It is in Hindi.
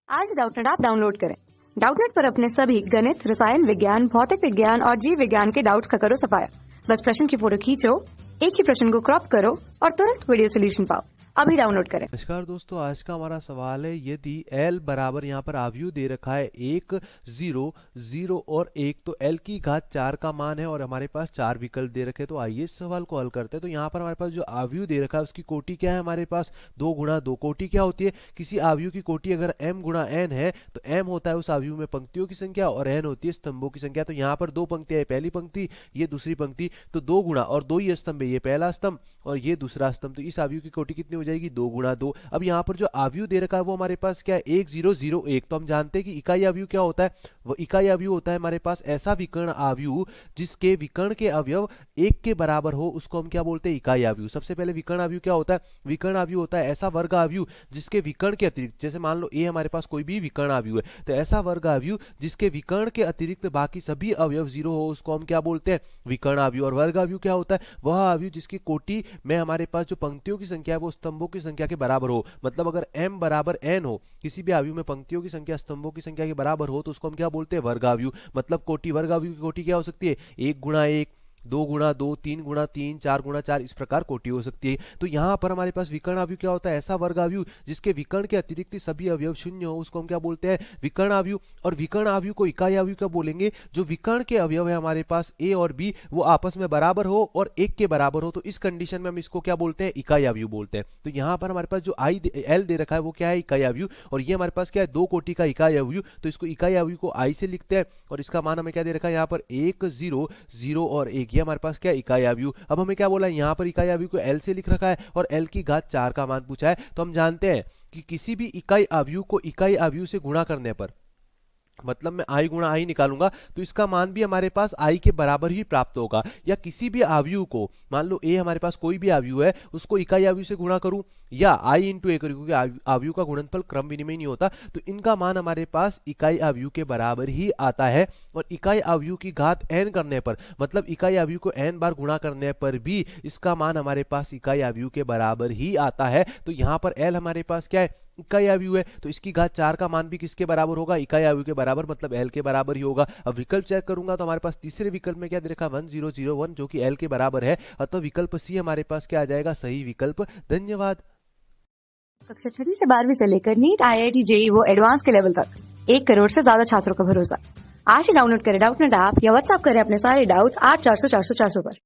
आज डाउटनेट ऐप डाउनलोड करें। डाउटनेट पर अपने सभी गणित, रसायन विज्ञान, भौतिक विज्ञान और जीव विज्ञान के डाउट्स का करो सफाया। बस प्रश्न की फोटो खींचो, एक ही प्रश्न को क्रॉप करो और तुरंत वीडियो सोल्यूशन पाओ। अभी डाउनलोड करें। नमस्कार दोस्तों, आज का हमारा सवाल है यदि L बराबर यहाँ पर आव्यूह दे रखा है 1, 0, 0 और 1, तो L की घात 4 का मान है और हमारे पास 4 विकल्प दे रखे हैं। तो आइए इस सवाल को हल करते हैं। तो यहाँ पर हमारे पास जो आव्यूह दे रखा है उसकी कोटि क्या है, हमारे पास 2 गुणा 2। कोटि क्या होती है, किसी आव्यूह की कोटि अगर m गुणा n है तो m होता है उस आव्यूह में पंक्तियों की संख्या और n होती है स्तंभों की संख्या। तो यहाँ पर 2 पंक्तियां है, पहली पंक्ति ये दूसरी पंक्ति, तो 2 गुणा और 2 ये स्तंभ है, ये पहला स्तंभ और ये दूसरा स्तंभ। तो इस आव्यूह की कोटि कितनी हो जाएगी, 2 गुणा 2। अब यहाँ पर जो आव्यूह दे रखा है वो हमारे पास क्या है, 1, 0, 0, 1। तो हम जानते हैं कि इकाई आव्यूह क्या होता है, वो इकाई आव्यूह होता है हमारे पास ऐसा विकर्ण आव्यूह जिसके विकर्ण के अवयव 1 के बराबर हो, उसको हम क्या बोलते हैं, इकाई आव्यूह। सबसे पहले विकर्ण आव्यूह क्या होता है, विकर्ण आव्यूह होता है ऐसा वर्ग आव्यूह जिसके विकर्ण के अतिरिक्त, जैसे मान लो ए हमारे पास कोई भी विकर्ण आव्यूह है, तो ऐसा वर्ग आव्यूह जिसके विकर्ण के अतिरिक्त बाकी सभी अवयव 0 हो, उसको हम क्या बोलते हैं, विकर्ण आव्यूह। और वर्ग आव्यूह क्या होता है, वह आव्यूह जिसकी कोटि में हमारे पास जो पंक्तियों की संख्या है वो स्तंभों की संख्या के बराबर हो। मतलब अगर m बराबर n हो, किसी भी आव्यूह में पंक्तियों की संख्या स्तंभों की संख्या के बराबर हो, तो उसको हम क्या बोलते हैं, वर्ग आव्यूह। मतलब कोटि, वर्ग आव्यूह की कोटि क्या हो सकती है, 1 गुणा 1, 2 गुणा 2, 3 गुणा 3, 4 गुणा 4, इस प्रकार कोटि हो सकती है। तो यहाँ पर हमारे पास विकर्ण आव्यूह क्या होता है, ऐसा वर्ग आव्यूह जिसके विकर्ण के अतिरिक्त सभी अवयव 0 हो, उसको हम क्या बोलते हैं, विकर्ण आव्यूह। और विकर्ण आव्यूह को इकाई आव्यूह क्या बोलेंगे, जो विकर्ण के अवयव है हमारे पास a और b वो आपस में बराबर हो और 1 के बराबर हो, तो इस कंडीशन में हम इसको क्या बोलते हैं, इकाई आव्यूह बोलते हैं। तो यहाँ पर हमारे पास जो L दे रखा है वो क्या है, इकाई आव्यूह। और ये हमारे पास क्या है, 2 कोटि का इकाई आव्यूह। तो इसको इकाई आव्यूह को I से लिखते हैं और इसका मान हमें क्या दे रखा है, यहाँ पर 1, 0, 0 और 1, ये हमारे पास क्या है, इकाई आव्यूह। अब हमें क्या बोला है, यहाँ पर इकाई आव्यूह को L से लिख रखा है और L की घात 4 का मान पूछा है। तो हम जानते हैं कि किसी भी इकाई आव्यूह को इकाई आव्यूह से गुणा करने पर, मतलब मैं i गुणा i निकालूंगा तो इसका मान भी हमारे पास i के बराबर ही प्राप्त होगा। या किसी भी आव्यूह को, मान लो a हमारे पास कोई भी आव्यूह है, उसको इकाई आव्यूह से गुणा करूं या i इंटू a करूं, क्योंकि आव्यूह का गुणनफल क्रम विनिमय नहीं होता, तो इनका मान हमारे पास इकाई आव्यूह के बराबर ही आता है। और इकाई आव्यूह की घात n करने पर, मतलब इकाई आव्यूह को n बार गुणा करने पर भी इसका मान हमारे पास इकाई आव्यूह के बराबर ही आता है। तो यहाँ पर l हमारे पास क्या है, इकाई आव्यूह है, तो इसकी घात 4 का मान भी किसके बराबर होगा, इकाई आव्यूह के बराबर, मतलब L के बराबर ही होगा। अब विकल्प चेक करूंगा तो हमारे पास तीसरे विकल्प में क्या दे रखा, 1, 0, 0, 1, जो कि L के बराबर है। अतः विकल्प सी हमारे पास क्या आ जाएगा, सही विकल्प। धन्यवाद। कक्षा 6 से 12वीं से लेकर नीट, IIT, JEE वो एडवांस के लेवल तक 1 करोड़ से ज्यादा छात्रों का भरोसा। आज ही डाउनलोड करें डाउटनेट ऐप या व्हाट्सएप करें अपने सारे डाउट्स 8400 400 400 पर।